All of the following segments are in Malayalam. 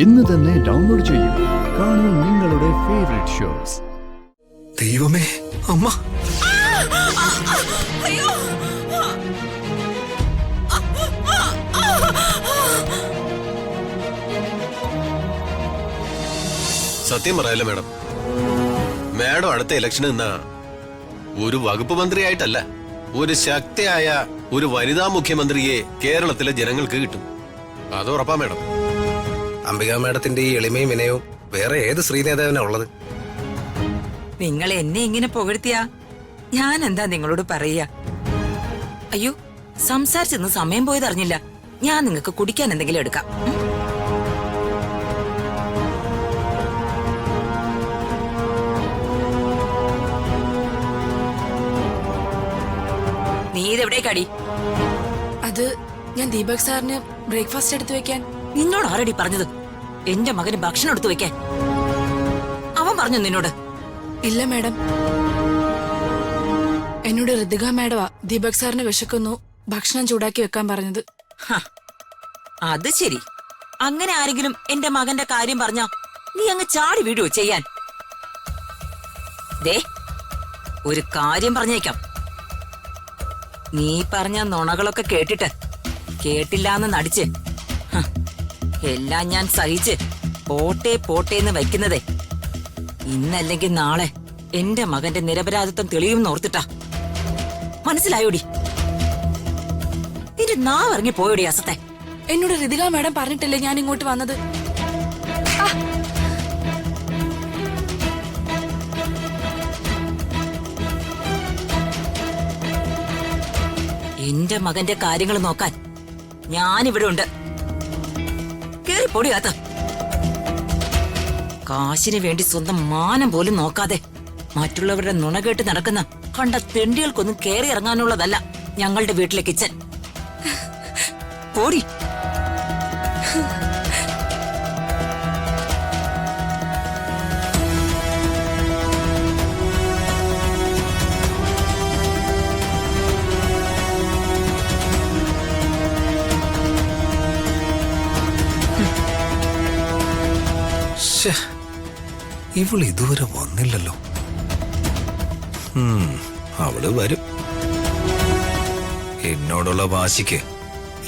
ഇന്ന് തന്നെ ഡൗൺലോഡ് ചെയ്യൂ. കാണൂ നിങ്ങളുടെ ഫേവറേറ്റ് ഷോസ്. ദൈവമേ, അമ്മ! സത്യം പറയാലോ മാഡം, മാഡം അടുത്ത ഇലക്ഷന് നിന്ന ഒരു വകുപ്പ് മന്ത്രിയായിട്ടല്ല, ഒരു ശക്തിയായ ഒരു വനിതാ മുഖ്യമന്ത്രിയെ കേരളത്തിലെ ജനങ്ങൾക്ക് കിട്ടും. അത് ഉറപ്പാ മാഡം. അംബിക മാഡത്തിന്റെ ഈ എളിമയും വിനയവും വേറെ ഏത് സ്ത്രീ നേതാവിനാ ഉള്ളത്? നിങ്ങൾ എന്നെ ഇങ്ങനെ പുകഴ്ത്തിയാ ഞാൻ എന്താ നിങ്ങളോട് പറയാ? അയ്യോ, സംസാരിച്ചെന്ന് സമയം പോയതറിഞ്ഞില്ല. ഞാൻ നിങ്ങൾക്ക് കുടിക്കാൻ എന്തെങ്കിലും എടുക്കാം. നീ ഇതെവിടേക്കടി? അത് ഞാൻ ദീപക് സാറിന് ബ്രേക്ക്ഫാസ്റ്റ് എടുത്തു വെക്കാൻ. നിന്നോട് ആരടി പറഞ്ഞത് എന്റെ മകന് ഭക്ഷണം എടുത്തു വെക്കാൻ? അവൻ പറഞ്ഞു നിന്നോട്? ഇല്ല മാഡം, എന്നോട് ഋതിക മാഡമാ ദീപക് സാറിന് വിശക്കുന്നു, ഭക്ഷണം ചൂടാക്കി വെക്കാൻ പറഞ്ഞത്. അത് ശരി. അങ്ങനെ ആരെങ്കിലും എന്റെ മകന്റെ കാര്യം പറഞ്ഞാ നീ അങ്ങ് ചാടി വീടുവോ ചെയ്യാൻ? ദേ, ഒരു കാര്യം പറഞ്ഞേക്കാം. നീ പറഞ്ഞ നുണകളൊക്കെ കേട്ടിട്ട് കേട്ടില്ലാന്ന് നടിച്ച് എല്ലാം ഞാൻ സഹിച്ച് പോട്ടെ പോട്ടേന്ന് വയ്ക്കുന്നതേ ഇന്നല്ലെങ്കിൽ നാളെ എന്റെ മകന്റെ നിരപരാധിത്വം തെളിയുമെന്ന് ഓർത്തിട്ടാ. മനസ്സിലായോടി? നിന്റെ നാവിറങ്ങി പോയോടി അസത്തെ. എന്നോട് ഋതിക മാഡം പറഞ്ഞിട്ടല്ലേ ഞാൻ ഇങ്ങോട്ട് വന്നത്. എന്റെ മകന്റെ കാര്യങ്ങൾ നോക്കാൻ ഞാനിവിടെ ഉണ്ട്. കേറി പൊടിയാത്ത. കാശിന് വേണ്ടി സ്വന്തം മാനം പോലും നോക്കാതെ മറ്റുള്ളവരുടെ നുണ കേട്ട് നടക്കുന്ന കണ്ട തെണ്ടികൾക്കൊന്നും കേറി ഇറങ്ങാനുള്ളതല്ല ഞങ്ങളുടെ വീട്ടിലെ കിച്ചൻ. പോടി. ഇവള് ഇതുവരെ വന്നില്ലല്ലോ. അവള് വരും. എന്നോടുള്ള വാശിക്ക്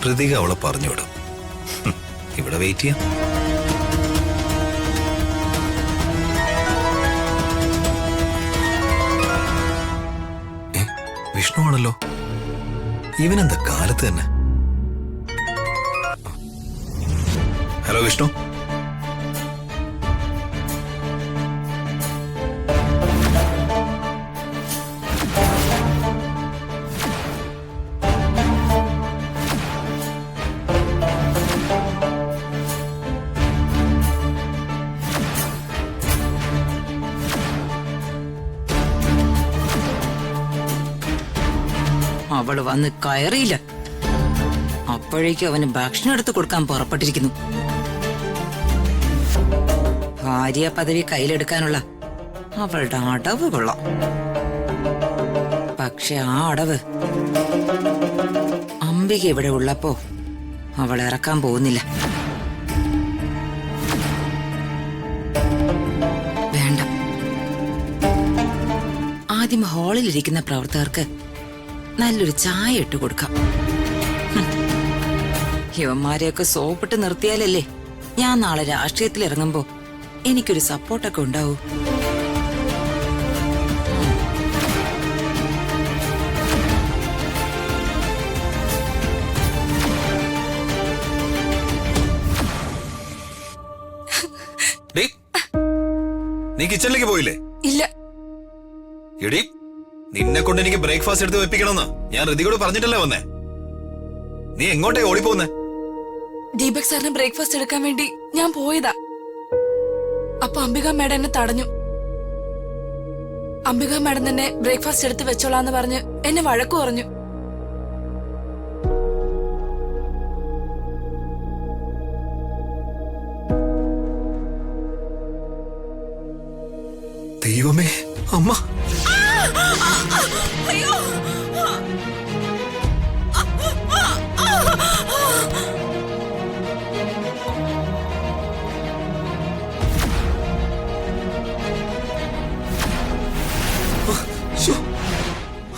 ഋതിക അവളെ പറഞ്ഞുവിടും. ഇവിടെ വെയിറ്റ് ചെയ്യാം. വിഷ്ണു ആണല്ലോ. ഇവനെന്താ കാലത്ത് തന്നെ? ഹലോ വിഷ്ണു. അവള് വന്ന് കയറിയില്ല. അപ്പോഴേക്കും അവന് ഭക്ഷണം എടുത്തു കൊടുക്കാൻ പുറപ്പെട്ടിരിക്കുന്നു. ഭാര്യ പദവി കയ്യിലെടുക്കാനുള്ള അവളുടെ അടവ് കൊള്ളാം. പക്ഷെ ആ അടവ് അംബിക ഇവിടെ ഉള്ളപ്പോ അവൾ ഇറക്കാൻ പോകുന്നില്ല. വേണ്ട, ആദ്യം ഹാളിലിരിക്കുന്ന പ്രവർത്തകർക്ക് നല്ലൊരു ചായ ഇട്ട് കൊടുക്കാം. യുവന്മാരെയൊക്കെ സോപ്പിട്ട് നിർത്തിയാലല്ലേ ഞാൻ നാളെ രാഷ്ട്രീയത്തിൽ ഇറങ്ങുമ്പോ എനിക്കൊരു സപ്പോർട്ടൊക്കെ ഉണ്ടാവൂ. നീ കിച്ചണിലേക്ക് പോയില്ലേ? ഇല്ല. എടി, നിന്നെ കൊണ്ട് എനിക്ക് ബ്രേക്ക്ഫാസ്റ്റ് എടുത്ത് വെപ്പിക്കണമെന്ന് ഞാൻ ഋതികയോട് പറഞ്ഞിട്ടല്ലേ വന്നേ. നീ എങ്ങോട്ടേ ഓടിപ്പോന്നേ? ദീപക് സാറിന് ബ്രേക്ക്ഫാസ്റ്റ് എടുക്കാൻ വേണ്ടി ഞാൻ പോയതാ. അപ്പൊ അംബിക മാഡം എന്നെ തടഞ്ഞു. അംബിക മാഡം തന്നെ ബ്രേക്ക്ഫാസ്റ്റ് എടുത്ത് വെച്ചോളാന്ന് പറഞ്ഞ് എന്നെ വഴക്കു പറഞ്ഞു. ദൈവമേ, അമ്മ!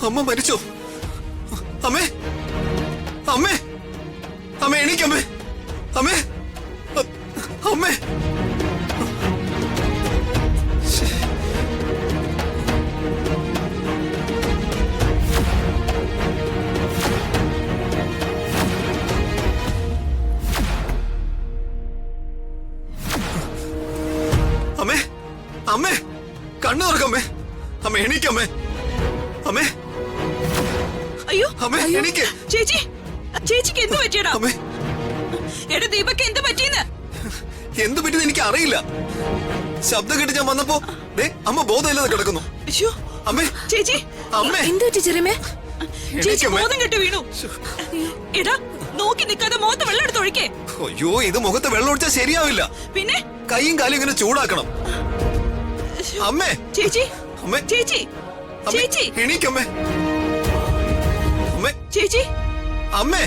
അമ്മ മരിച്ചോ? അമ്മേ, അമ്മേ, അമ്മ എണീക്കമ്മേ, അമ്മേ, അമ്മേ. അമ്മേ, അമ്മേ, കണ്ണു തുറക്കമ്മേ, അമ്മ എണീക്കമ്മേ, അമ്മേ, അയ്യോ അമ്മേ എണീക്ക്. ചേച്ചി, ചേച്ചിക്ക് എന്ത് പറ്റിയടാ? അമ്മേ, എടാ ദീപക്ക് എന്ത് പറ്റിയെന്ന്? എന്ത് പറ്റിയെന്ന് എനിക്ക് അറിയില്ല. ശബ്ദം കേട്ട് ഞാൻ വന്നപ്പോ ദേ അമ്മ ബോധമില്ലാതെ കിടക്കുന്നു. അയ്യോ അമ്മേ, ചേച്ചി, അമ്മേ, എന്ത് പറ്റി ചെറിയമേ? ചേച്ചി എണീക്കമ്മേ. ബോധം കെട്ട് വീണു. എടാ നോക്കി നിൽക്കാതെ മുഖത്ത് വെള്ളം എടുത്ത് ഒഴിക്കേ. അയ്യോ, ഇത് മുഖത്ത് വെള്ളം ഒഴിച്ചാൽ ശരിയാവില്ല. പിന്നെ കൈയും കാലും ഇങ്ങനെ ചൂടാക്കണം. അമ്മേ, ചേച്ചി, അമ്മേ, ചേച്ചി, അമ്മേ, ചേച്ചി, എണീക്കമ്മേ, അമ്മേ, ചേച്ചി. അമ്മേ.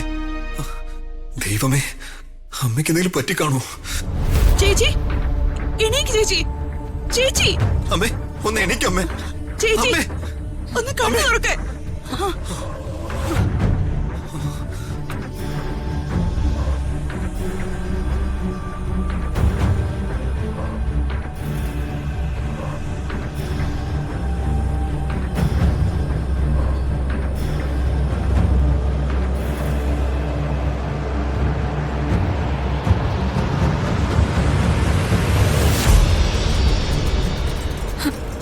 ദൈവമേ, അമ്മയ്ക്ക് എന്തെങ്കിലും പറ്റിക്കാണോ? ചേച്ചി എണീക്ക് ചേച്ചി, ചേച്ചി, അമ്മേ, ഒന്ന് എണീക്കമ്മേ. ചേച്ചി അമ്മേ, ഒന്ന് കണ്ണു തുറക്കേ.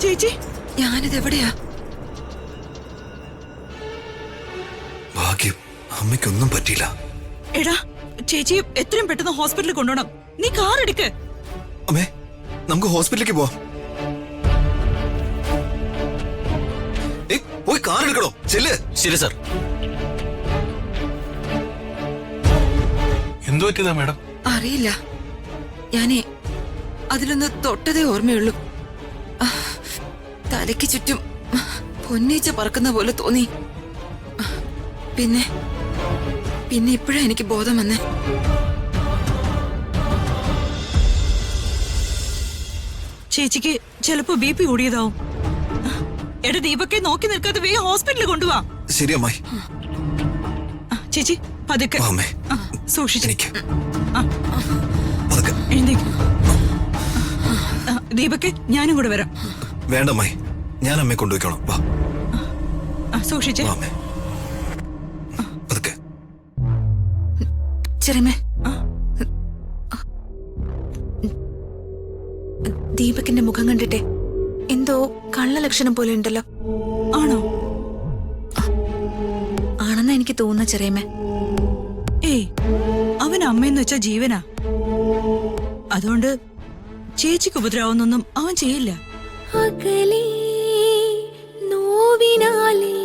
ചേച്ചി, ഞാനിത് എവിടെയാ? ഭാഗ്യം, അമ്മയ്ക്കൊന്നും പറ്റിയില്ല. എടാ ചേച്ചി എത്രയും പെട്ടെന്ന് ഹോസ്പിറ്റലിൽ കൊണ്ടുപോകണം. നീ കാർ എടുക്ക്. അമ്മേ, നമുക്ക് ഹോസ്പിറ്റലിലേക്ക് പോവാം. പോയി കാർ എടുക്കണോ? ചെല്ല്. ശരി സാർ. എന്തു പറ്റിയതാ മാഡം? അറിയില്ല, ഞാനേ അതിലൊന്ന് തൊട്ടതേ ഓർമ്മയുള്ളൂ. തലയ്ക്ക് ചുറ്റും പൊന്നീച്ച പറക്കുന്ന പോലെ തോന്നി. പിന്നെ പിന്നെ ഇപ്പോഴാ എനിക്ക് ബോധം വന്നേ. ചേച്ചിക്ക് ചിലപ്പോ BP കൂടിയതാവും. എടാ ദീപക്കെ നോക്കി നിൽക്കാതെ വേഗം ഹോസ്പിറ്റലിൽ കൊണ്ടുപോവാ. ശരി അമ്മായി. ചേച്ചി പതുക്കെ. വാ അമ്മേ, സൂക്ഷിച്ച്. എനിക്ക് പതുക്കെ. എഴുന്നേക്ക്. ദീപക്കെ ഞാനും കൂടെ വരാം. വേണ്ട അമ്മായി, ഞാൻ അമ്മയെ കൊണ്ടുപോയിക്കോളാം. വാ, സൂക്ഷിച്ചേ. വാ അമ്മേ, പതുക്കെ. ചെറിയമേ, ദീപകിന്റെ മുഖം കണ്ടിട്ടെ എന്തോ കള്ള ലക്ഷണം പോലെ ഉണ്ടല്ലോ. ആണോ? ആണെന്നാ എനിക്ക് തോന്നുന്ന ചെറിയമേ. ഏയ്, അവൻ അമ്മയെന്ന് വെച്ചാ ജീവനാ. അതുകൊണ്ട് ചേച്ചിക്ക് ഉപദ്രവമൊന്നും അവൻ ചെയ്യില്ല. അകലേ നോവിനാലേ